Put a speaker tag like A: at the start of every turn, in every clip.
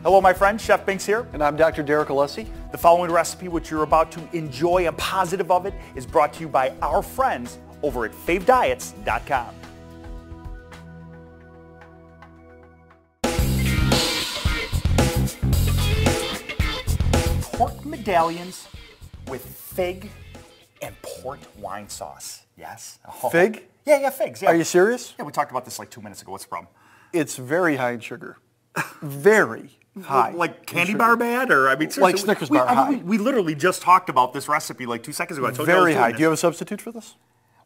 A: Hello, my friend. Chef Binks here.
B: And I'm Dr. Derek Alessi.
A: The following recipe, which you're about to enjoy, a positive of it, is brought to you by our friends over at favediets.com. Pork medallions with fig and port wine sauce. Yes? Oh.
B: Fig?
A: Yeah, figs. Yeah.
B: Are you serious?
A: Yeah, we talked about this like 2 minutes ago. What's the problem?
B: It's very high in sugar. Very high.
A: Like candy bar bad? Or, I mean, seriously,
B: like Snickers bar high.
A: We literally just talked about this recipe like 2 seconds ago. I told you I was
B: Very
A: doing
B: high.
A: this.
B: Do you have a substitute for this?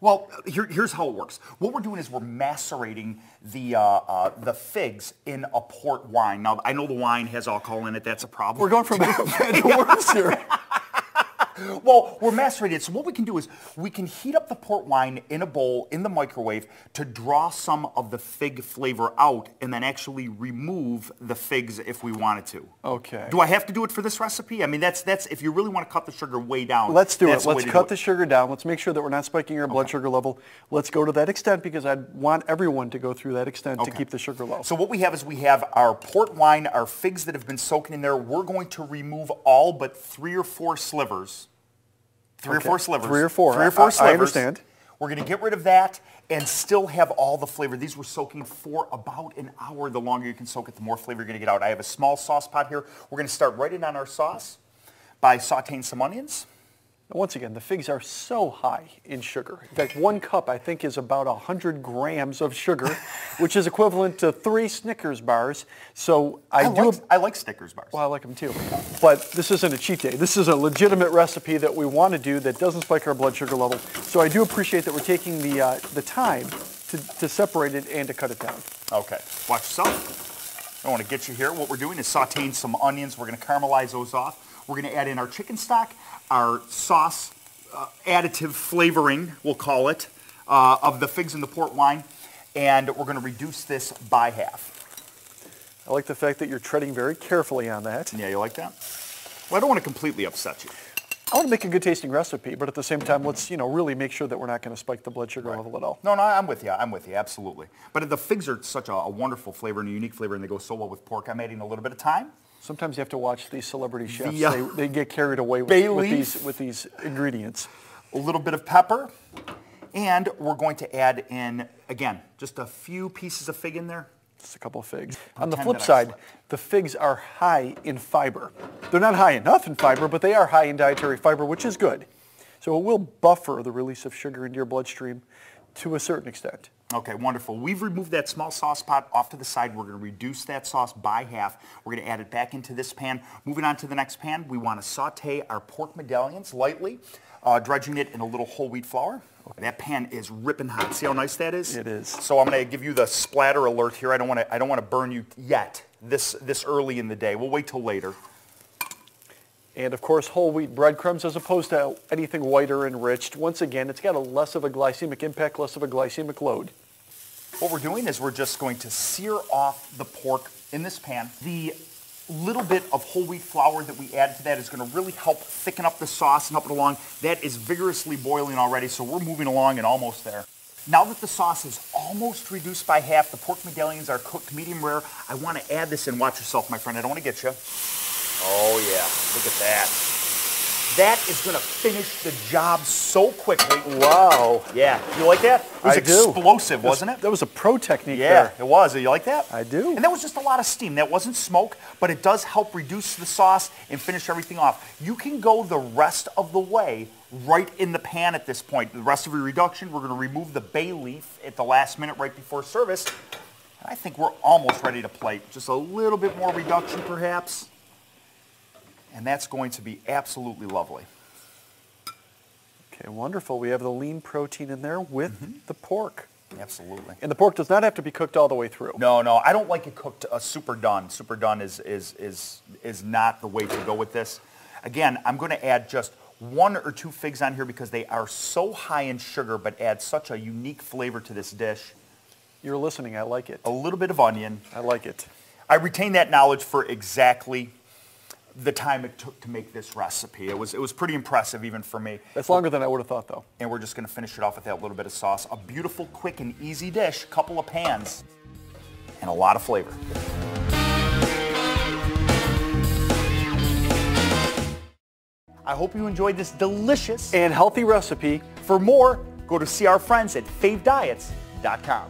A: Well, here's how it works. What we're doing is we're macerating the figs in a port wine. Now, I know the wine has alcohol in it. That's a problem.
B: We're going from bad to worse here.
A: Well, we're macerated. So what we can do is we can heat up the port wine in a bowl in the microwave to draw some of the fig flavor out and then actually remove the figs if we wanted to.
B: Okay.
A: Do I have to do it for this recipe? I mean, that's if you really want to cut the sugar way down.
B: Let's do it. Let's cut the sugar down. Let's make sure that we're not spiking our blood sugar level. Let's go to that extent because I want everyone to go through that extent to keep the sugar low.
A: So what we have is we have our port wine, our figs that have been soaking in there. We're going to remove all but 3 or 4 slivers. Three or four slivers.
B: 3 or 4.
A: 3 or 4 slivers.
B: I understand.
A: We're going to get rid of that and still have all the flavor. These were soaking for about an hour. The longer you can soak it, the more flavor you're going to get out. I have a small sauce pot here. We're going to start right in on our sauce by sauteing some onions.
B: Once again, the figs are so high in sugar. In fact, 1 cup, I think, is about 100 grams of sugar, which is equivalent to 3 Snickers bars. So I
A: like Snickers bars.
B: Well, I like them too. But this isn't a cheat day. This is a legitimate recipe that we want to do that doesn't spike our blood sugar level. So I do appreciate that we're taking the time to separate it and to cut it down.
A: Okay. Watch yourself. I don't want to get you here. What we're doing is sauteing some onions. We're going to caramelize those off. We're going to add in our chicken stock, our sauce, additive flavoring, we'll call it, of the figs and the port wine, and we're going to reduce this by half.
B: I like the fact that you're treading very carefully on that.
A: Yeah, you like that? Well, I don't want to completely upset you.
B: I want to make a good tasting recipe, but at the same time, let's really make sure that we're not going to spike the blood sugar level at all.
A: No, I'm with you. I'm with you, absolutely. But the figs are such a wonderful flavor and a unique flavor, and they go so well with pork. I'm adding a little bit of thyme.
B: Sometimes you have to watch these celebrity chefs. They get carried away with these ingredients.
A: A little bit of pepper. And we're going to add in, again, just a few pieces of fig in there.
B: Just a couple of figs. On the flip side, the figs are high in fiber. They're not high enough in fiber, but they are high in dietary fiber, which is good. So it will buffer the release of sugar into your bloodstream to a certain extent.
A: Okay, wonderful. We've removed that small sauce pot off to the side. We're going to reduce that sauce by half. We're going to add it back into this pan. Moving on to the next pan, we want to saute our pork medallions lightly, dredging it in a little whole wheat flour. Okay. That pan is ripping hot. See how nice that is?
B: It is.
A: So I'm going to give you the splatter alert here. I don't want to burn you yet this early in the day. We'll wait till later.
B: And of course, whole wheat breadcrumbs as opposed to anything white or enriched. Once again, it's got a less of a glycemic impact, less of a glycemic load.
A: What we're doing is we're just going to sear off the pork in this pan. The little bit of whole wheat flour that we add to that is going to really help thicken up the sauce and help it along. That is vigorously boiling already, so we're moving along and almost there. Now that the sauce is almost reduced by half, the pork medallions are cooked medium rare. I want to add this in. Watch yourself, my friend. I don't want to get you. Oh, yeah. Look at that. That is going to finish the job so quickly.
B: Wow.
A: Yeah. You like that? It was explosive, wasn't it?
B: That was a pro technique there.
A: Yeah, it was. You like that?
B: I do.
A: And that was just a lot of steam. That wasn't smoke, but it does help reduce the sauce and finish everything off. You can go the rest of the way right in the pan at this point. The rest of your reduction, we're going to remove the bay leaf at the last minute right before service. I think we're almost ready to plate. Just a little bit more reduction, perhaps. And that's going to be absolutely lovely.
B: Okay, wonderful. We have the lean protein in there with the pork.
A: Absolutely.
B: And the pork does not have to be cooked all the way through.
A: No, I don't like it cooked super done. Super done is not the way to go with this. Again, I'm going to add just 1 or 2 figs on here because they are so high in sugar but add such a unique flavor to this dish.
B: You're listening. I like it.
A: A little bit of onion.
B: I like it.
A: I retain that knowledge for exactly the time it took to make this recipe. It was pretty impressive even for me.
B: That's longer than I would have thought, though.
A: And we're just going to finish it off with that little bit of sauce. A beautiful, quick, and easy dish, couple of pans, and a lot of flavor. I hope you enjoyed this delicious
B: and healthy recipe.
A: For more, go to see our friends at favediets.com.